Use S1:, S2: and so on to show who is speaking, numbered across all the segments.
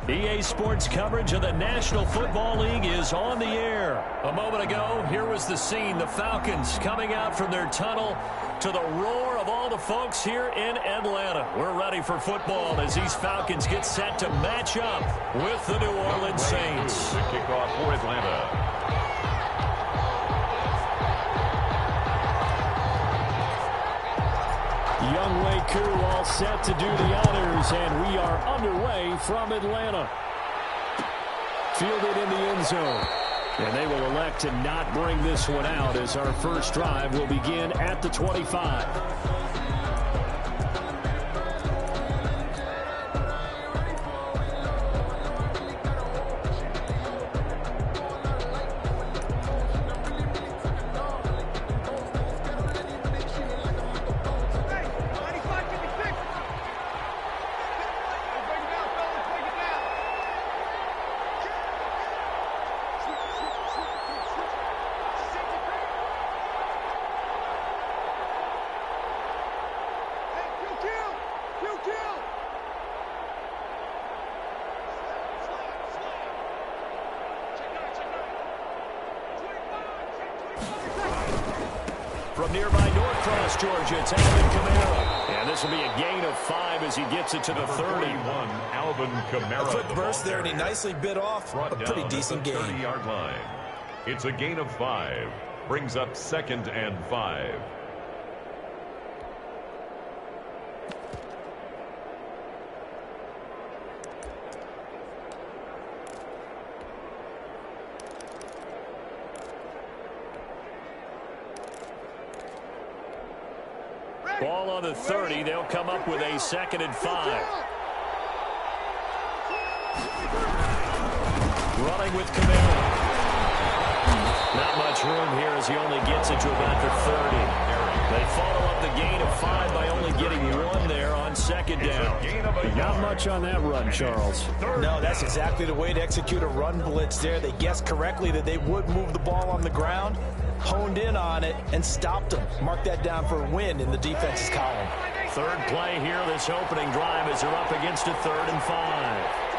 S1: EA Sports coverage of the National Football League is on the air. A moment ago, here was the scene. The Falcons coming out from their tunnel to the roar of all the folks here in Atlanta. We're ready for football as these Falcons get set to match up with the New Orleans Saints.
S2: The kickoff for Atlanta.
S1: Young Wei Koo all set to do the honors, and we are underway from Atlanta. Fielded in the end zone. And they will elect to not bring this one out as our first drive will begin at the 25. From nearby Norcross, Georgia, it's Alvin Kamara. And this will be a gain of 5 as he gets it to the 30.
S2: Alvin Kamara.
S3: A quick burst there, and he nicely bit off a pretty decent gain.
S2: 30-yard line. It's a gain of 5. Brings up 2nd and 5.
S1: Ball on the 30. They'll come up with a 2nd and 5. Running with Kamara. Not much room here as he only gets it to about the 30. They follow up the gain of 5 by only getting 1 there on 2nd down. Not much on that run, Charles.
S3: No, that's exactly the way to execute a run blitz there. They guessed correctly that they would move the ball on the ground, honed in on it, and stopped them. Mark that down for a win in the defense's column.
S1: Third play here, this opening drive as they're up against a 3rd and 5.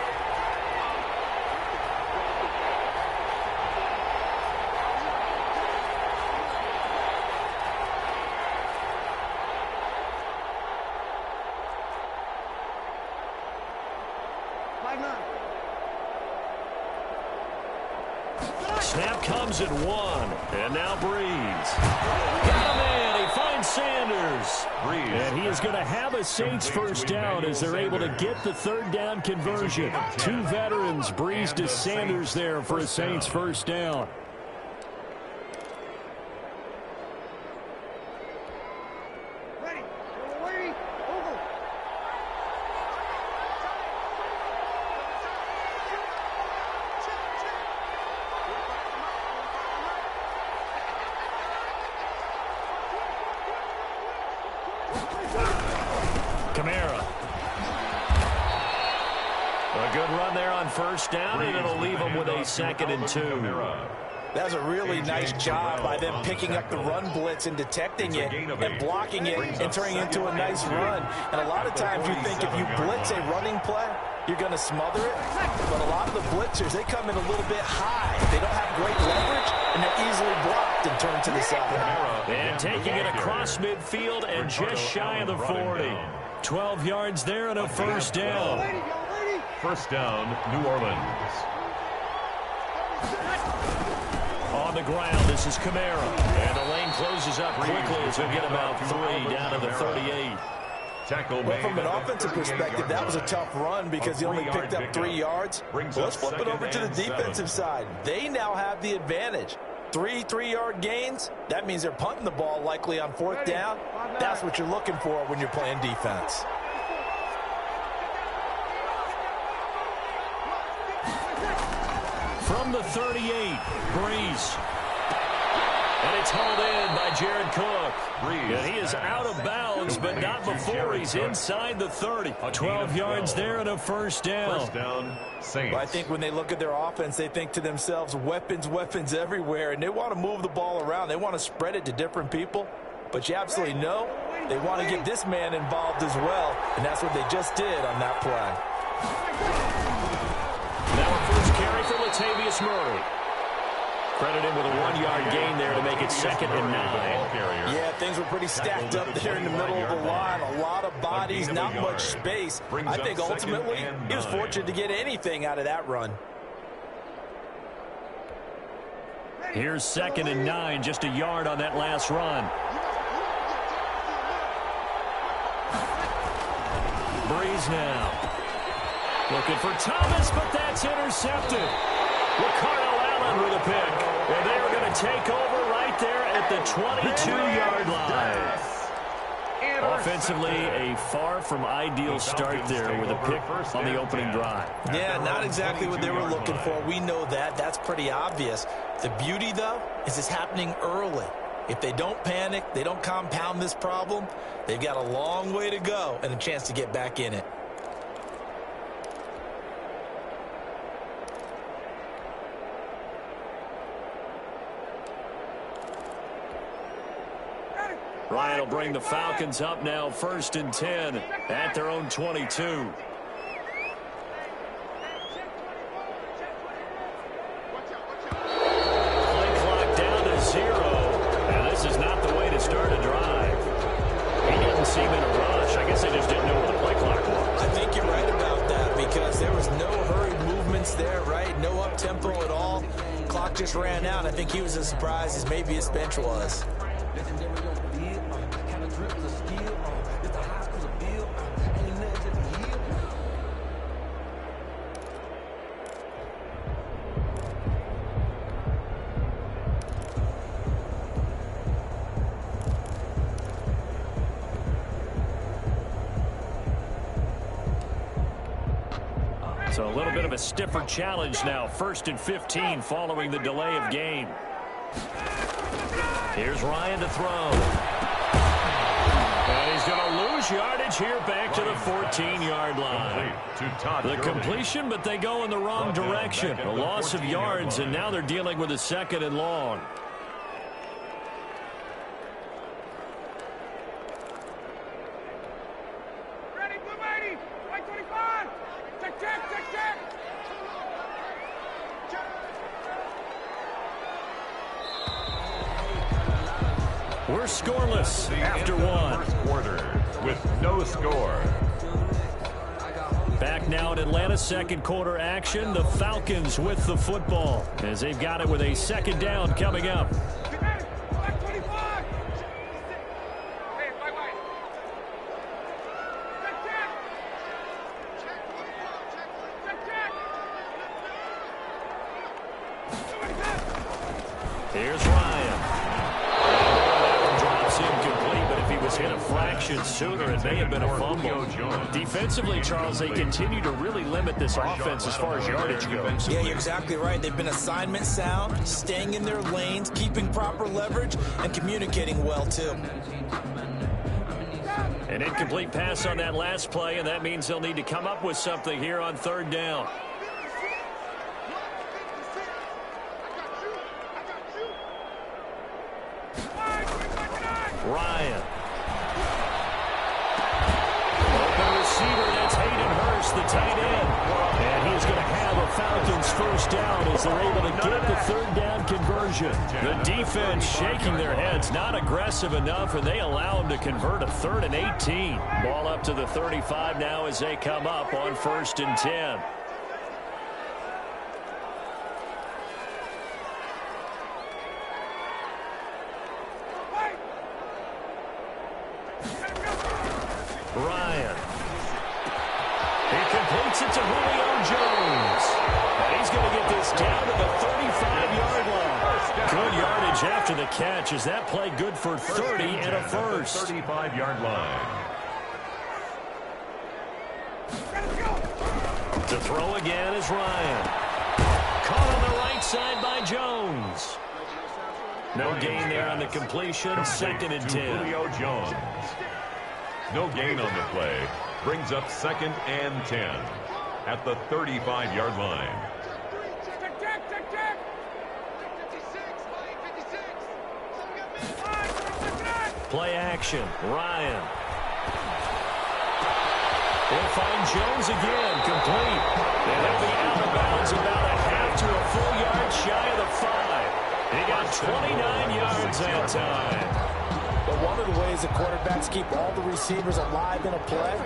S1: Snap comes at 1, and now Breeze. Got him in, he finds Sanders. And he is going to have a Saints first down as they're able to get the 3rd down conversion. 2 veterans, Breeze to Sanders there for a Saints first down. Kamara. A good run there on first down, and it'll leave them with a 2nd and 2.
S3: That was a really nice job by them picking up the run blitz and detecting it and blocking it and turning it into a nice run. And a lot of times you think if you blitz a running play, you're going to smother it. But a lot of the blitzers, they come in a little bit high. They don't have great leverage, and they're easily blocked and turned to the side.
S1: And taking it across midfield and just shy of the 40. 12 yards there and a first down.
S2: First down, New Orleans.
S1: On the ground, this is Kamara. And the lane closes up quickly as we get about 3 down to the 38.
S3: Well, from an offensive perspective, that was a tough run because he only picked up 3 yards. Let's flip it over to the defensive side. They now have the advantage. 3 3-yard gains, that means they're punting the ball likely on 4th down. That's what you're looking for when you're playing defense.
S1: From the 38, Breeze. And it's hauled in by Jared Cook. And he is out of bounds, but not before he's inside the 30. 12 yards there and a first down.
S2: First down, Saints.
S3: Well, I think when they look at their offense, they think to themselves, weapons, weapons everywhere. And they want to move the ball around. They want to spread it to different people. But you absolutely know they want to get this man involved as well. And that's what they just did on that play.
S1: Latavius Murray. Credit him with a 1-yard gain there to make it 2nd and 9.
S3: Yeah, things were pretty stacked up there in the middle of the line. A lot of bodies, not much space. I think ultimately he was fortunate to get anything out of that run.
S1: Here's 2nd and 9, just a yard on that last run. Breeze now. Looking for Thomas, but that's intercepted. Ricardo Allen with a pick. And they are going to take over right there at the 22-yard line. Offensively, a far from ideal start there with a pick on the opening drive.
S3: Yeah, not exactly what they were looking for. We know that. That's pretty obvious. The beauty, though, is it's happening early. If they don't panic, they don't compound this problem, they've got a long way to go and a chance to get back in it.
S1: Ryan will bring the Falcons up now 1st and 10 at their own 22. Play clock down to 0. And this is not the way to start a drive. He didn't seem in a rush. I guess they just didn't know where the play clock was.
S3: I think you're right about that because there was no hurried movements there, right? No up-tempo at all. Clock just ran out. I think he was as surprised as maybe his bench was.
S1: So a little bit of a stiffer challenge now. 1st and 15 following the delay of game. Here's Ryan to throw. And he's going to lose yardage here back to the 14-yard line. The completion, but they go in the wrong direction. A loss of yards, and now they're dealing with a 2nd and long. We're scoreless after one.
S2: First quarter with no score.
S1: Back now in Atlanta, 2nd quarter action. The Falcons with the football as they've got it with a 2nd down coming up. Here's Ryan. Drops incomplete, but if he was hit a fraction sooner, it may have been a fumble. Defensively, Charles, they continue to really limit this offense as far as yardage goes.
S3: Yeah, you're exactly right. They've been assignment sound, staying in their lanes, keeping proper leverage, and communicating well, too.
S1: An incomplete pass on that last play, and that means they'll need to come up with something here on 3rd down. Ryan. Open receiver, that's Hayden Hurst, the tight end. And he's going to have a Falcons 1st down as they're able to get the 3rd down conversion. The defense shaking their heads, not aggressive enough, and they allow them to convert a 3rd and 18. Ball up to the 35 now as they come up on 1st and 10. Ryan. He completes it to Julio Jones. And he's going to get this down to the 35-yard line. Good yardage after the catch. Is that play good for 30 and a first?
S2: 35-yard line.
S1: To throw again is Ryan. Caught on the right side by Jones. No gain there on the completion. 2nd and 10.
S2: Julio Jones. No gain on the play. Brings up 2nd and 10 at the 35-yard line.
S1: Play action. Ryan. They'll find Jones again. Complete. And they'll be out of bounds about a half to a 29 yards that time.
S3: But one of the ways the quarterbacks keep all the receivers alive in a play,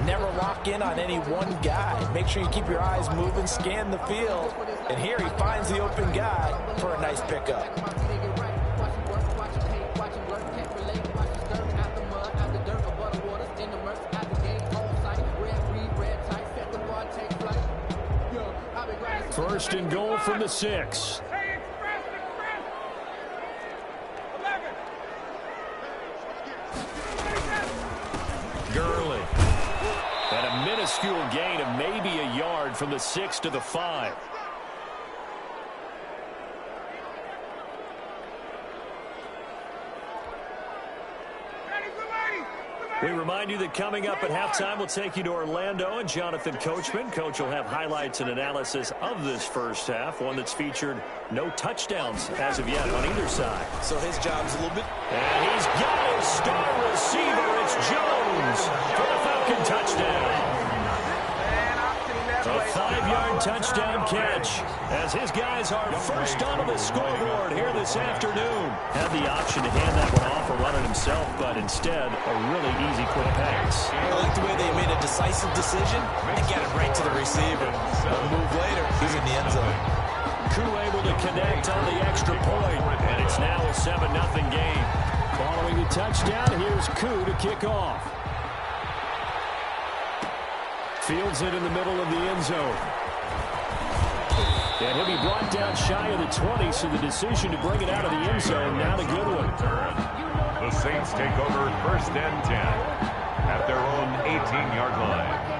S3: never lock in on any one guy. Make sure you keep your eyes moving, scan the field. And here he finds the open guy for a nice pickup.
S1: First and goal from the 6. Gurley. And a minuscule gain of maybe a yard from the 6 to the 5. We remind you that coming up at halftime, we'll take you to Orlando and Jonathan Coachman. Coach will have highlights and analysis of this first half, one that's featured no touchdowns as of yet on either side.
S3: So his job's a little bit...
S1: And he's got his star receiver. It's Jones for the Falcon touchdown. A 5-yard touchdown catch as his guys are first onto the scoreboard here this afternoon. Had the option to hand that one off or run it himself, but instead a really easy quick pass.
S3: I like the way they made a decisive decision and get it right to the receiver. One move later, he's in the end zone.
S1: Koo able to connect on the extra point, and it's now a 7-0 game. Following the touchdown, here's Koo to kick off. Fields it in the middle of the end zone. And he'll be brought down shy of the 20, so the decision to bring it out of the end zone, not a good one.
S2: The Saints take over first and 10 at their own 18-yard line.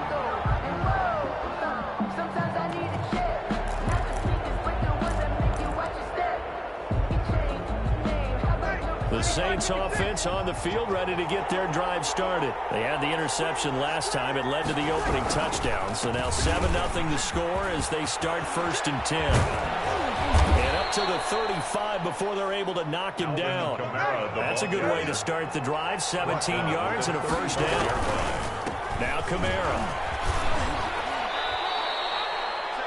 S1: The Saints offense on the field, ready to get their drive started. They had the interception last time. It led to the opening touchdown. So now 7-0 the score as they start first and 10. And up to the 35 before they're able to knock him down. That's a good way to start the drive. 17 yards and a first down. Now Kamara.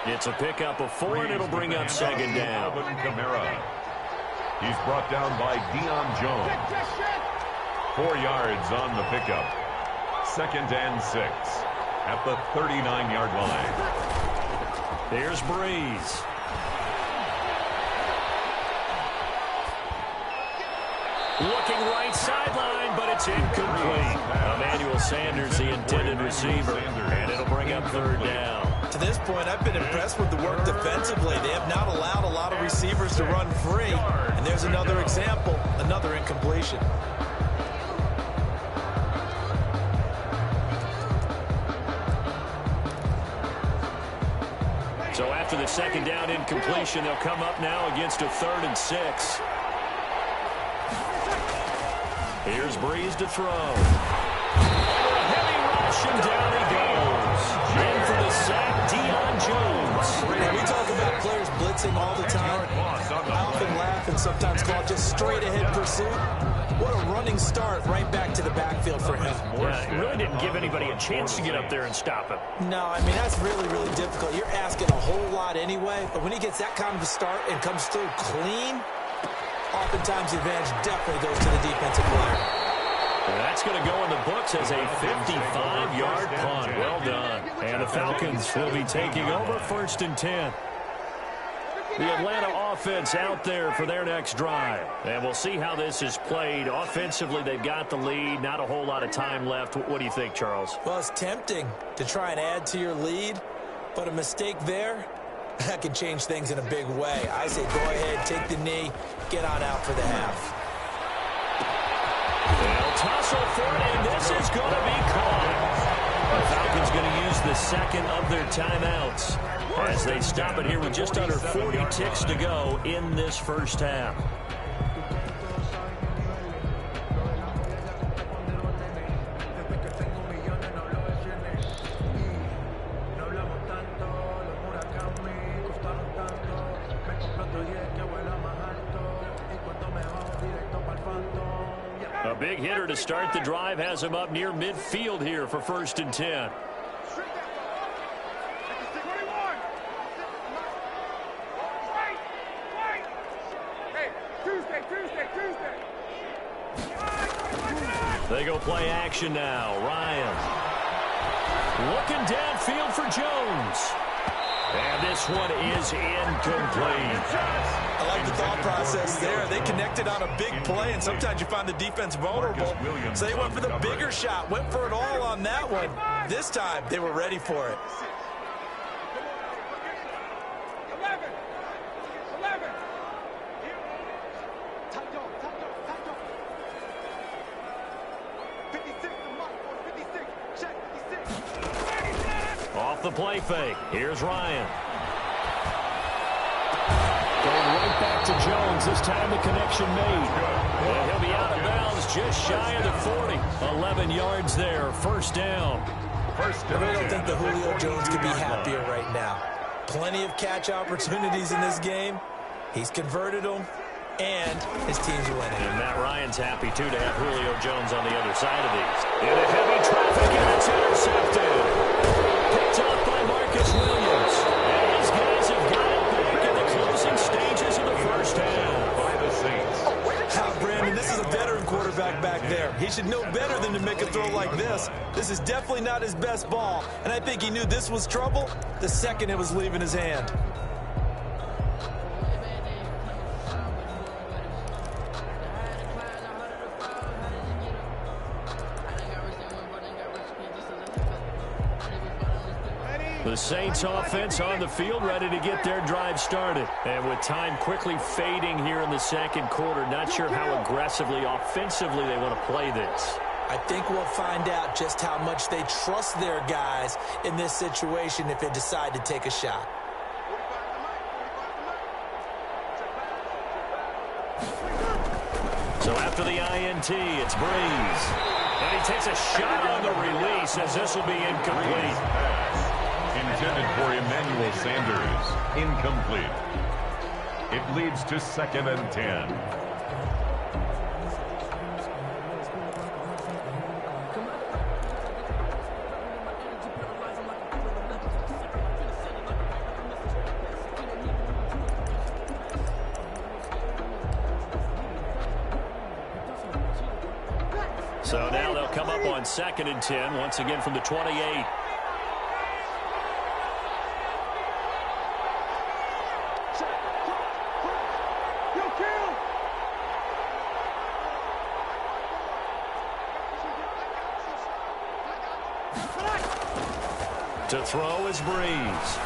S1: It's a pickup of 4, and it'll bring up second down.
S2: He's brought down by Deion Jones. 4 yards on the pickup. Second and 6 at the 39-yard line.
S1: There's Breeze. Looking right sideline, but it's incomplete. Emmanuel Sanders, the intended receiver, and it'll bring up third down.
S3: To this point, I've been impressed with the work defensively. They have not allowed a lot of receivers to run free. And there's another example, another incompletion.
S1: So after the second down incompletion, they'll come up now against a 3rd and 6. Here's Breeze to throw. A heavy rush, and down he goes. In for the sack, Deion Jones.
S3: And we talk about players blitzing all the time. I often laugh and sometimes call it just straight-ahead pursuit. What a running start right back to the backfield for him.
S1: Yeah, it really didn't give anybody a chance to get up there and stop him.
S3: No, I mean, that's really, really difficult. You're asking a whole lot anyway, but when he gets that kind of a start and comes through clean, oftentimes the advantage definitely goes to the defensive player.
S1: That's going to go in the books as a 55-yard punt. Well done. And the Falcons will be taking over first and 10. The Atlanta offense out there for their next drive. And we'll see how this is played. Offensively, they've got the lead. Not a whole lot of time left. What do you think, Charles?
S3: Well, it's tempting to try and add to your lead, but a mistake there, that can change things in a big way. I say go ahead, take the knee, get on out for the half.
S1: They'll tussle for it, and this is going to be caught. The Falcons going to use the second of their timeouts as they stop it here with just under 40 ticks to go in this first half. A big hitter to start the drive has him up near midfield here for first and 10. They go play action now. Ryan looking downfield for Jones. And this one is incomplete.
S3: I like the thought process there. They connected on a big play, and sometimes you find the defense vulnerable. So they went for the bigger shot, went for it all on that one. This time, they were ready for it.
S1: Off the play fake. Here's Ryan. Going right back to Jones. This time the connection made. And he'll be out of bounds just shy of the 40. 11 yards there. First down.
S3: I really don't think the Julio Jones could be happier right now. Plenty of catch opportunities in this game. He's converted them, and his team's winning.
S1: And Matt Ryan's happy, too, to have Julio Jones on the other side of these. In a heavy traffic, and it's intercepted. Picked up by Marcus Williams. And his guys have got it back in the closing stages of the first half.
S2: By the Saints.
S3: Brandon, this is a veteran quarterback back there. He should know better than to make a throw like this. This is definitely not his best ball, and I think he knew this was trouble the second it was leaving his hand.
S1: The Saints offense on the field, ready to get their drive started. And with time quickly fading here in the second quarter, not sure how aggressively, offensively they want to play this.
S3: I think we'll find out just how much they trust their guys in this situation if they decide to take a shot.
S1: So after the INT, it's Breeze. And he takes a shot on the release as this will be incomplete.
S2: Intended for Emmanuel Sanders. Incomplete. It leads to 2nd and 10.
S1: So now they'll come up on 2nd and 10, once again from the 28. To throw is Breeze.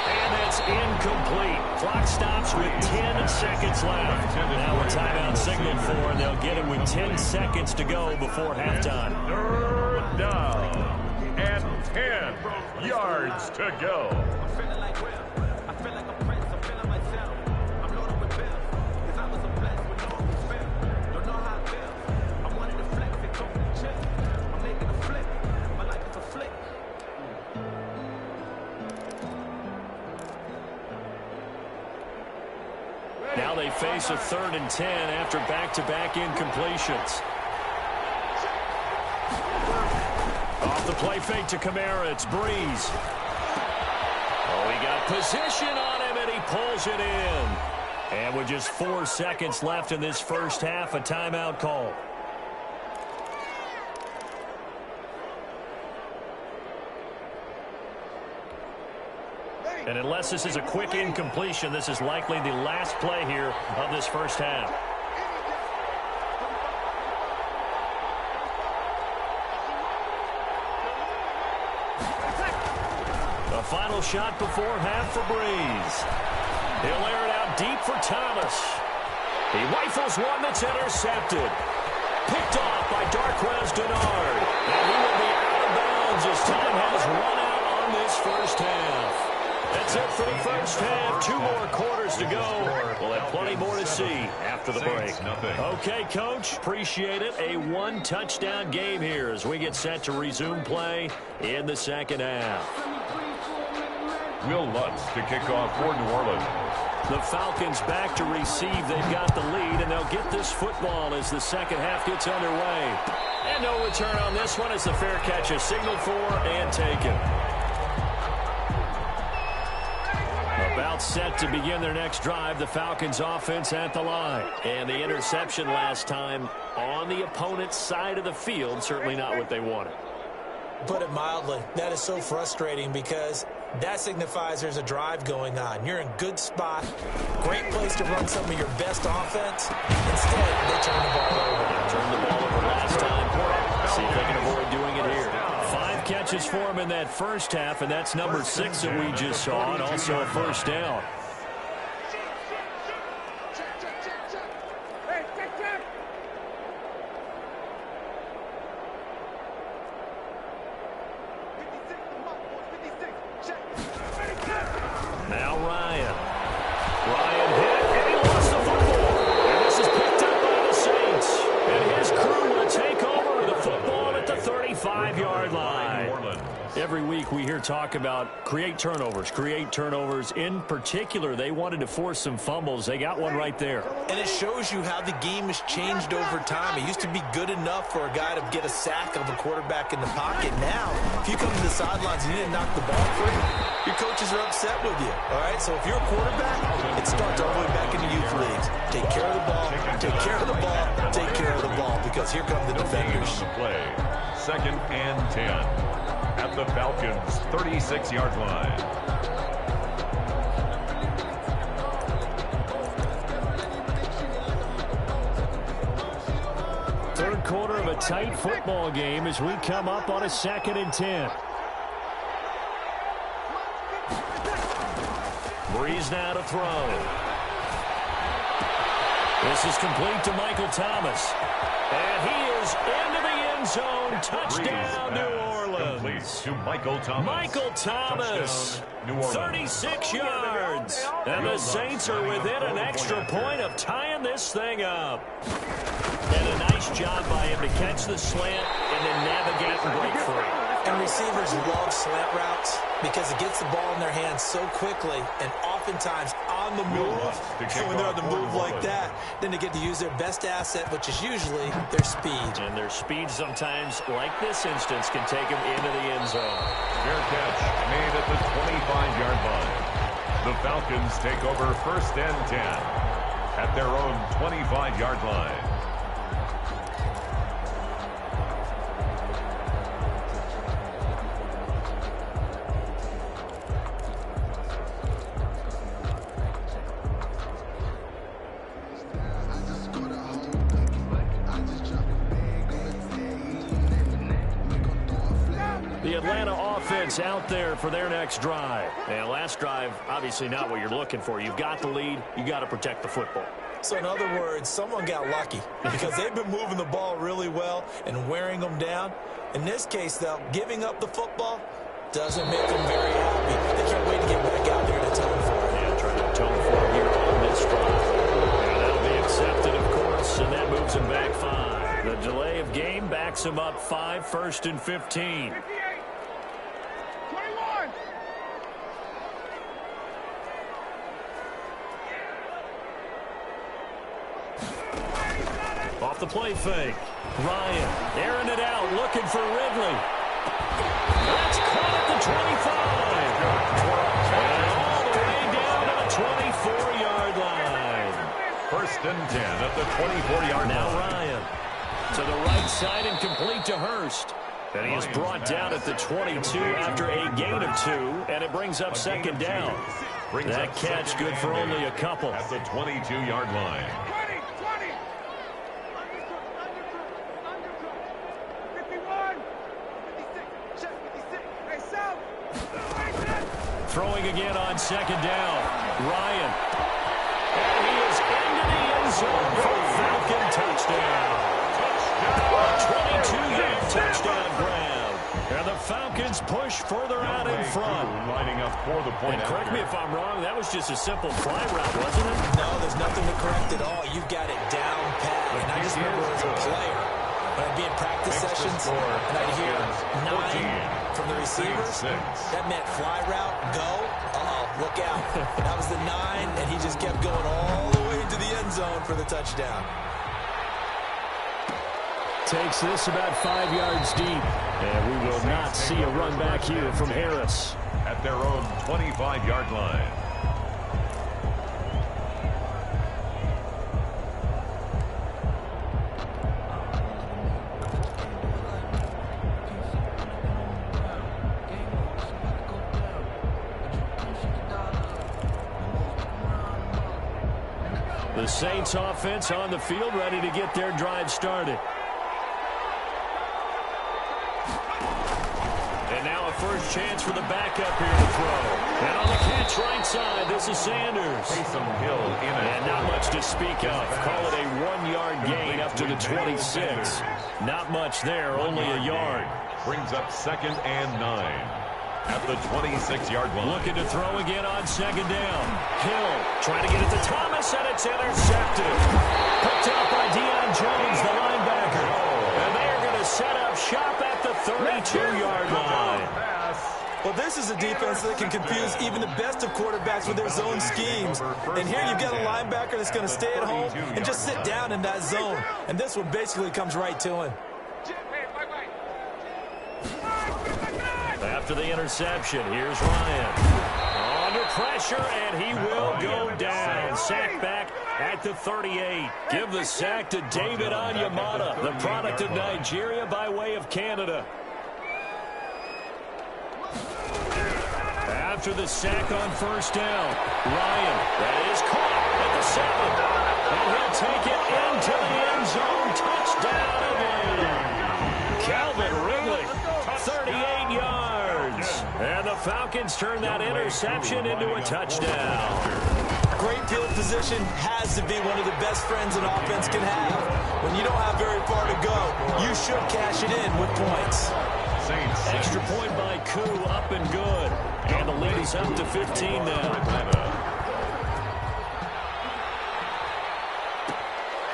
S1: And it's incomplete. Clock stops with 10 seconds left. Now a timeout signaled for, and they'll get it with 10 seconds to go before halftime.
S2: 3rd down and 10 yards to go.
S1: Now they face a 3rd and 10 after back-to-back incompletions. Off the play fake to Kamara, it's Breeze. Oh, he got position on him, and he pulls it in. And with just 4 seconds left in this first half, a timeout call. And unless this is a quick incompletion, this is likely the last play here of this first half. A final shot before half for Breeze. He'll air it out deep for Thomas. He rifles one that's intercepted. Picked off by Darquez Denard. And he will be out of bounds as time has run out on this first half. That's it for the first half. 2 more quarters to go. We'll have plenty more to see after the break. Okay, Coach, appreciate it. A 1-touchdown game here as we get set to resume play in the second half.
S2: Will Lutz to kick off for New Orleans.
S1: The Falcons back to receive. They've got the lead, and they'll get this football as the second half gets underway. And no return on this one as the fair catch is signaled for and taken. About about set to begin their next drive. The Falcons offense at the line. And the interception last time on the opponent's side of the field. Certainly not what they wanted.
S3: Put it mildly, that is so frustrating because that signifies there's a drive going on. You're in good spot, great place to run some of your best offense. Instead, they turn the ball over.
S1: Turned the ball over last time. See if they can avoid doing it here. 5 catches for him in that first half, and that's number 6 that we just saw, and also a first down. Now Ryan. Ryan hit, and he lost the football. And this is picked up by the Saints. And his crew will take over the football at the 35-yard line. Every week we hear talk about create turnovers. In particular, they wanted to force some fumbles. They got one right there.
S3: And it shows you how the game has changed over time. It used to be good enough for a guy to get a sack of a quarterback in the pocket. Now, if you come to the sidelines and you didn't knock the ball free, your coaches are upset with you. All right, so if you're a quarterback, it starts all the way back in the youth leagues. Take care of the ball, take care of the ball, take care of the ball, because here come the defenders.
S2: On the play, 2nd and 10 at the Falcons' 36-yard line.
S1: Third quarter of a tight football game as we come up on a 2nd and 10. Breeze now to throw. This is complete to Michael Thomas. And he is into the end zone. Touchdown, New Orleans.
S2: To Michael Thomas.
S1: Michael Thomas, 36 yards. And the Saints are within an extra point of tying this thing up. And a nice job by him to catch the slant and then navigate and break free.
S3: And receivers love slant routes because it gets the ball in their hands so quickly and oftentimes on the move. So when they're on the move like that, then they get to use their best asset, which is usually their speed.
S1: And their speed sometimes, like this instance, can take them into the end zone.
S2: Fair catch made at the 25-yard line. The Falcons take over 1st and 10 at their own 25-yard line.
S1: Out there for their next drive. And last drive, obviously not what you're looking for. You've got the lead. You got to protect the football.
S3: So in other words, someone got lucky because they've been moving the ball really well and wearing them down. In this case, though, giving up the football doesn't make them very happy. They can't wait to get back out there to atone for it.
S1: Yeah, trying to atone for it here on this drive. And that'll be accepted, of course, and that moves them back 5. The delay of game backs them up 5, 1st and 15. Off the play fake. Ryan airing it out, looking for Ridley. That's caught at the 25. And all the way down to the 24-yard line.
S2: 1st and 10 at the 24-yard line.
S1: Now Ryan to the right side and complete to Hurst. And he is brought down at the 22 after a gain of 2, and it brings up 2nd down. That catch good for only a couple.
S2: At the 22-yard line.
S1: Throwing again on 2nd down. Ryan. And he is into the end zone for a Falcon touchdown. A 22-yard touchdown grab. And the Falcons push further out in front.
S2: Lining up for the point.
S1: And correct me if I'm wrong, that was just a simple fly route, wasn't it?
S3: No, there's nothing to correct at all. You've got it down pat. And I just remember as a player, when I'd be in practice sessions, and I'd hear 9 from the receivers, that meant fly route, go, look out. That was the 9, and he just kept going all the way to the end zone for the touchdown.
S1: Takes this about 5 yards deep. And we will not see a run back here from Harris.
S2: At their own 25-yard line.
S1: The Saints offense on the field, ready to get their drive started. And now a first chance for the backup here to throw. And on the catch right side, this is Sanders.
S2: Taysom Hill in it.
S1: And not much to speak of. Call it a 1-yard gain up to the 26. Not much there, only a yard.
S2: Brings up 2nd and 9 at the 26-yard line.
S1: Looking to throw again on 2nd down. Hill trying to get it to Thomas, and it's intercepted. Picked out by Deion Jones, the linebacker. And they are going to set up shop at the 32-yard line.
S3: Well, this is a defense that can confuse even the best of quarterbacks with their zone schemes. And here you've got a linebacker that's going to stay at home and just sit down in that zone. And this one basically comes right to him.
S1: After the interception, here's Ryan. Under pressure, and he will go down. Sack back at the 38. Give the sack to David Onyemata, the product of Nigeria by way of Canada. After the sack on 1st down, Ryan, that is caught at the 7. And he'll take it into the end zone. Touchdown again. Calvin Ridley, 38 yards. And the Falcons turn that interception into a touchdown.
S3: Great field position has to be one of the best friends an offense can have. When you don't have very far to go, you should cash it in with points.
S1: Extra point by Koo, up and good. And the lead is up to 15 now.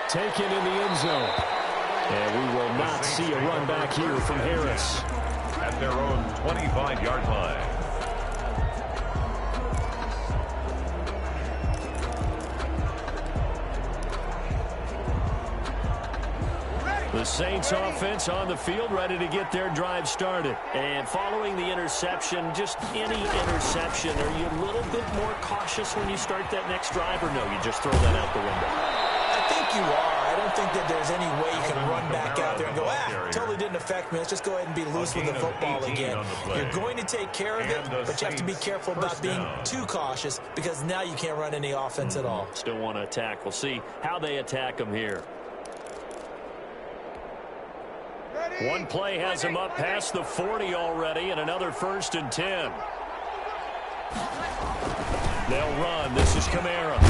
S1: Taken in the end zone. And we will not see a run back here from Harris.
S2: At their own 25-yard line.
S1: The Saints offense on the field, ready to get their drive started. And following the interception, just any interception, are you a little bit more cautious when you start that next drive, or no, you just throw that out the window?
S3: I think you are. I don't think that there's any way you can run back out there and go, totally didn't affect me. Let's just go ahead and be loose with the football again. You're going to take care of it, but you have to be careful about being too cautious because now you can't run any offense at all.
S1: Still want to attack. We'll see how they attack them here. One play has him up past the 40 already, and another 1st and 10. They'll run. This is Kamara.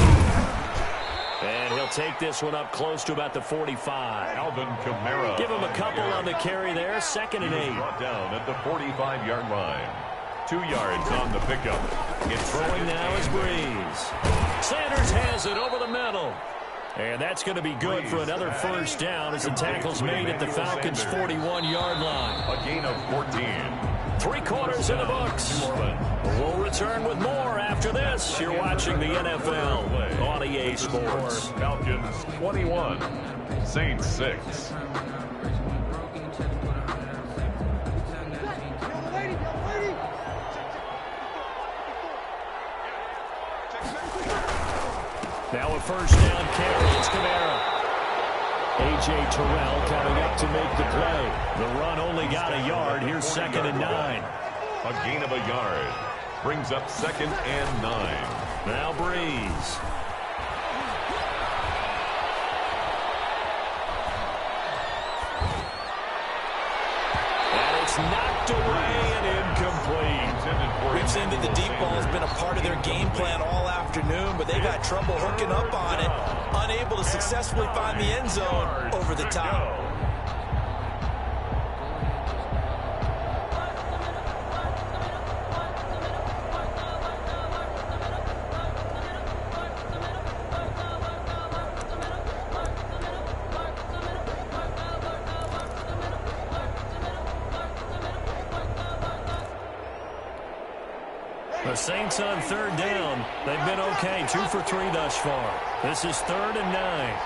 S1: And he'll take this one up close to about the 45.
S2: Alvin Kamara.
S1: Give him a couple on the carry there. 2nd and 8.
S2: Brought down at the 45-yard line. 2 yards on the pickup.
S1: It's throwing now is Breeze. Sanders has it over the middle. And that's going to be good for another 1st down as the tackle's made at the Falcons' 41-yard line.
S2: A gain of 14.
S1: 3 quarters in the books. We'll return with more after this. You're watching the NFL on EA Sports.
S2: Falcons 21, Saints 6.
S1: Now a 1st down carry. It's Kamara. A.J. Terrell coming up to make the play. The run only got a yard. Here's 2nd and 9.
S2: A gain of a yard. Brings up 2nd and 9.
S1: Now Breeze. And it's knocked away and incomplete.
S3: We've seen that the deep ball has been a part of their game plan all afternoon, but they've had trouble hooking up on it, unable to successfully find the end zone over the top.
S1: The Saints on 3rd down. They've been okay. 2 for 3 thus far. This is 3rd and 9.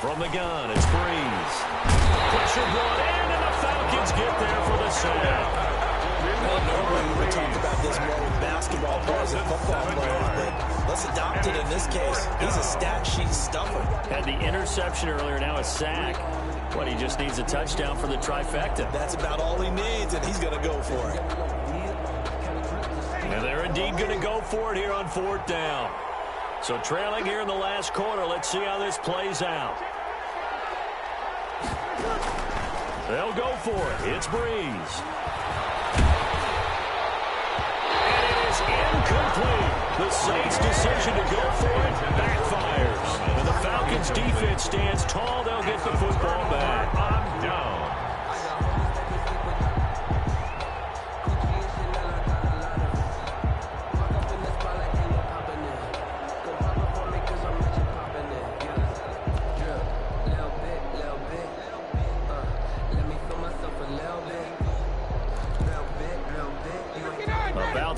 S1: From the gun, it's Breeze. Pressure brought in, and the Falcons get there for the sack.
S3: Normally we talk about this more with basketball players and football players, but let's adopt it in this case. He's a stat sheet stuffer.
S1: Had the interception earlier, now a sack. What, he just needs a touchdown for the trifecta.
S3: That's about all he needs, and he's going to go for it.
S1: And they're indeed going to go for it here on 4th down. So trailing here in the last quarter, let's see how this plays out. They'll go for it. It's Breeze. And it is incomplete. The Saints' decision to go for it backfires. And the Falcons' defense stands tall. They'll get the football back.
S2: On down.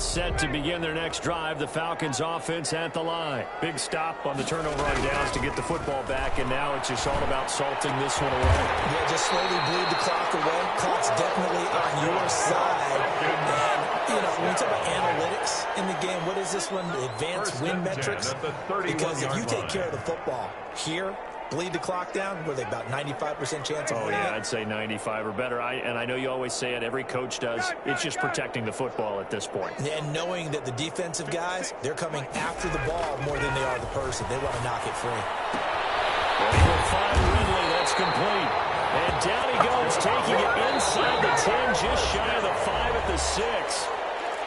S1: Set to begin their next drive. The Falcons offense at the line. Big stop on the turnover on downs to get the football back, and now it's just all about salting this one away.
S3: Yeah, just slowly bleed the clock away. Clock's definitely on your side. And, you know, when we talk about analytics in the game, what is this one? Advanced win metrics? Because if you take care of the football here, bleed the clock down, were they about 95% chance of winning?
S1: Oh, yeah, I'd say 95 or better. And I know you always say it, every coach does. It's just protecting the football at this point.
S3: And knowing that the defensive guys, they're coming after the ball more than they are the person. They want to knock it free.
S1: Well, he will find Ridley. That's complete. And down he goes, taking it inside the 10, just shy of the 5 at the 6.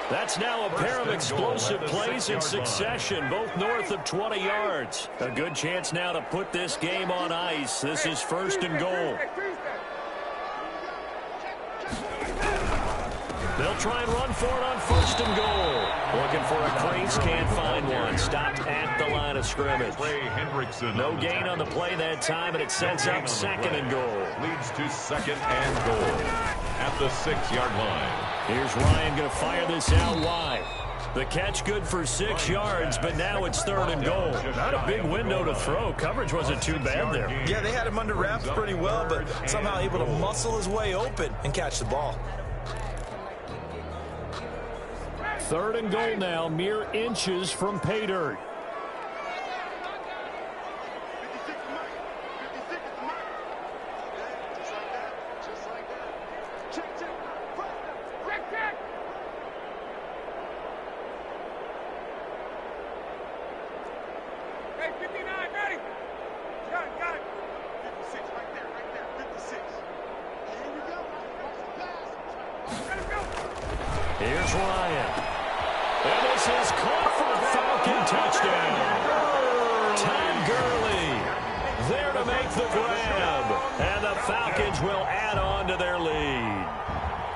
S1: That's now a pair of explosive plays in succession, both north of 20 yards. A good chance now to put this game on ice. This is 1st and goal. They'll try and run for it on 1st and goal. Looking for a crease, can't find one. Stopped at the line of scrimmage. No gain on the play that time, and it sets up 2nd and goal.
S2: Leads to 2nd and goal at the 6-yard line.
S1: Here's Ryan going to fire this out wide. The catch good for 6 yards, but now it's 3rd and goal. Not a big window to throw. Coverage wasn't too bad there.
S3: Yeah, they had him under wraps pretty well, but somehow able to muscle his way open and catch the ball.
S1: 3rd and goal now, mere inches from pay dirt. Here's Ryan. And this is caught for a Falcon touchdown. Todd Gurley there to make the grab. And the Falcons will add on to their lead.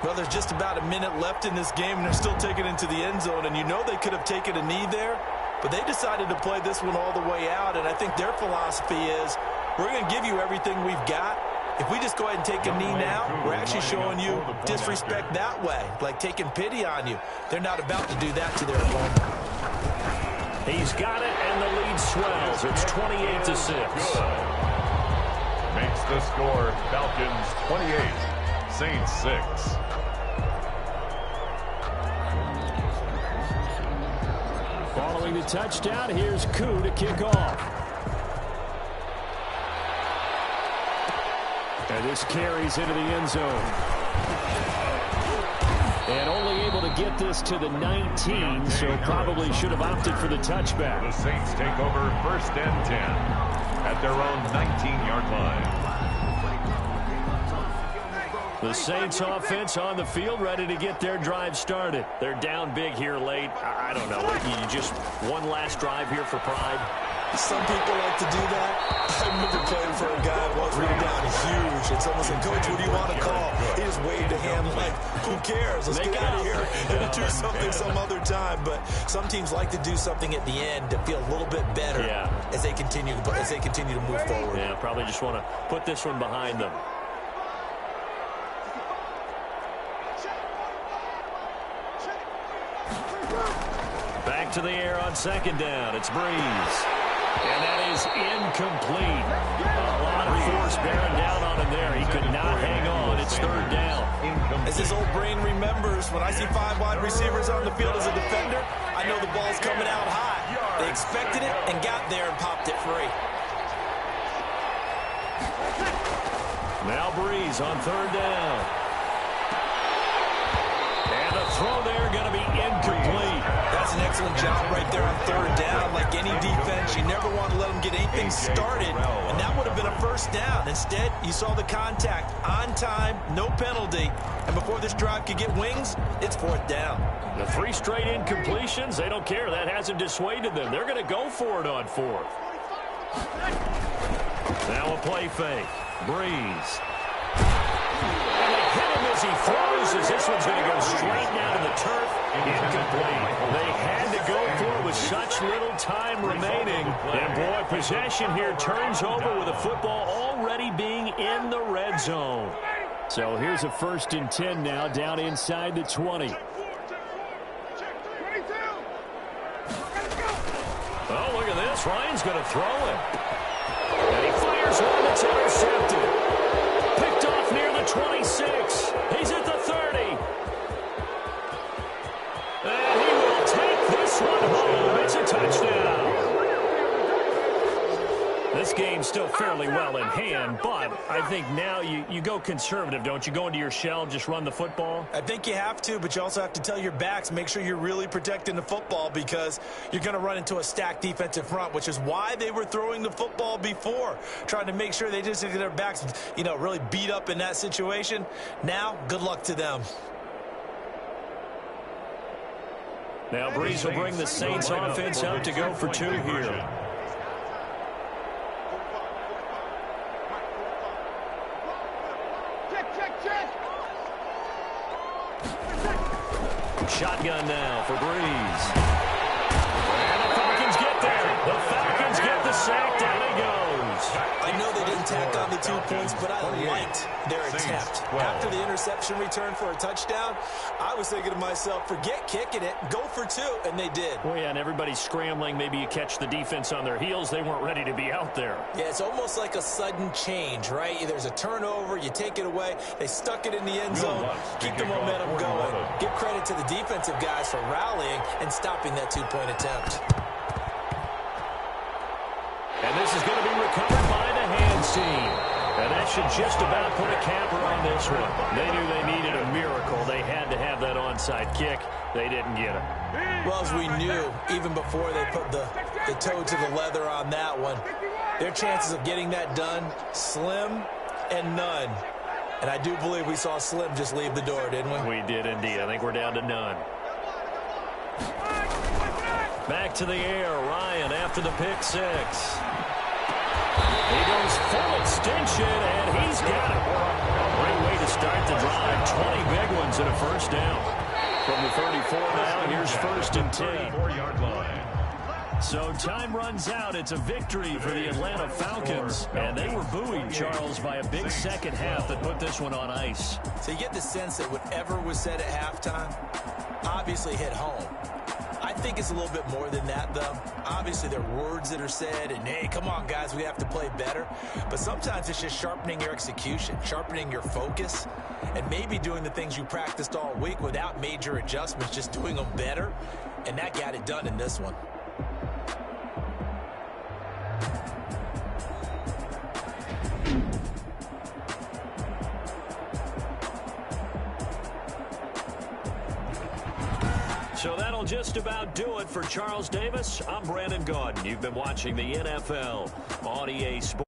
S3: Well, there's just about a minute left in this game, and they're still taking it into the end zone. And you know they could have taken a knee there, but they decided to play this one all the way out. And I think their philosophy is, we're going to give you everything we've got. If we just go ahead and take a knee now, we're actually showing you disrespect that way, like taking pity on you. They're not about to do that to their opponent.
S1: He's got it, and the lead swells. It's 28-6.
S2: Makes the score Falcons 28, Saints 6.
S1: Following the touchdown, here's Koo to kick off. And this carries into the end zone. And only able to get this to the 19, so probably should have opted for the touchback.
S2: The Saints take over 1st and 10 at their own 19-yard line.
S1: The Saints offense on the field, ready to get their drive started. They're down big here late. I don't know. You just one last drive here for pride.
S3: Some people like to do that. I remember playing for a guy once we were down huge, and someone said, "Coach, what do you want to call?" He just waved a hand like, "Who cares? Let's get out of here and do something some other time." But some teams like to do something at the end to feel a little bit better as they continue to move forward.
S1: Yeah, probably just want to put this one behind them. Back to the air on 2nd down. It's Breeze. And that is incomplete. A lot of force bearing down on him there. He could not hang on. It's 3rd down.
S3: As his old brain remembers, when I see 5 wide receivers on the field as a defender, I know the ball's coming out high. They expected it and got there and popped it free.
S1: Now Breeze on 3rd down. And the throw there going to be incomplete.
S3: That's an excellent job right there on 3rd down. Like any defense, you never want to let them get anything started, and that would have been a 1st down. Instead, you saw the contact on time, no penalty, and before this drive could get wings, it's 4th down.
S1: The 3 straight incompletions, they don't care. That hasn't dissuaded them. They're going to go for it on 4th. Now a play fake. Breeze. And they hit him as he throws, as this one's going to go straight down to the turf. Incomplete. They had to go for it with such little time remaining. And boy, possession here turns over with the football already being in the red zone. So here's a 1st and 10 now, down inside the 20. Oh, look at this. Ryan's going to throw it. And he fires one that's intercepted. Picked off near the 26. He's at the 30. And he will take this one home. It's a touchdown. This game's still fairly well in hand, but I think now you go conservative, don't you? Go into your shell, just run the football?
S3: I think you have to, but you also have to tell your backs, make sure you're really protecting the football because you're going to run into a stacked defensive front, which is why they were throwing the football before, trying to make sure they just get their backs, really beat up in that situation. Now, good luck to them.
S1: Now Breeze will bring the Saints offense up to go for 2 here. Shotgun now for Breeze. And the Falcons get there. The Falcons get the sack. Down he goes.
S3: I know they didn't tack on the 2 points, but I liked their attempt. After the interception return for a touchdown, I was thinking to myself, forget kicking it, go for 2, and they did.
S1: Well, yeah, and everybody's scrambling. Maybe you catch the defense on their heels. They weren't ready to be out there.
S3: Yeah, it's almost like a sudden change, right? There's a turnover, you take it away, they stuck it in the end zone, keep the momentum going. Give credit to the defensive guys for rallying and stopping that 2-point attempt.
S1: And this is going to be recovered by the hands team. And that should just about put a capper on this one. They knew they needed a miracle. They had to have that onside kick. They didn't get it.
S3: Well, as we knew, even before they put the toe to the leather on that one, their chances of getting that done, slim and none. And I do believe we saw Slim just leave the door, didn't we?
S1: We did indeed. I think we're down to none. Back to the air. Ryan after the pick 6. He goes full extension, and he's got it. Great way to start the drive. 20 big ones and a 1st down. From the 34 now, here's 1st and 10.
S2: 34-yard line.
S1: So time runs out. It's a victory for the Atlanta Falcons. And they were buoyed, Charles, by a big second half that put this one on ice.
S3: So you get the sense that whatever was said at halftime obviously hit home. I think it's a little bit more than that, though. Obviously, there are words that are said, and, hey, come on, guys, we have to play better. But sometimes it's just sharpening your execution, sharpening your focus, and maybe doing the things you practiced all week without major adjustments, just doing them better. And that got it done in this one.
S1: So that'll just about do it for Charles Davis. I'm Brandon Gaudin. You've been watching the NFL on EA Sports.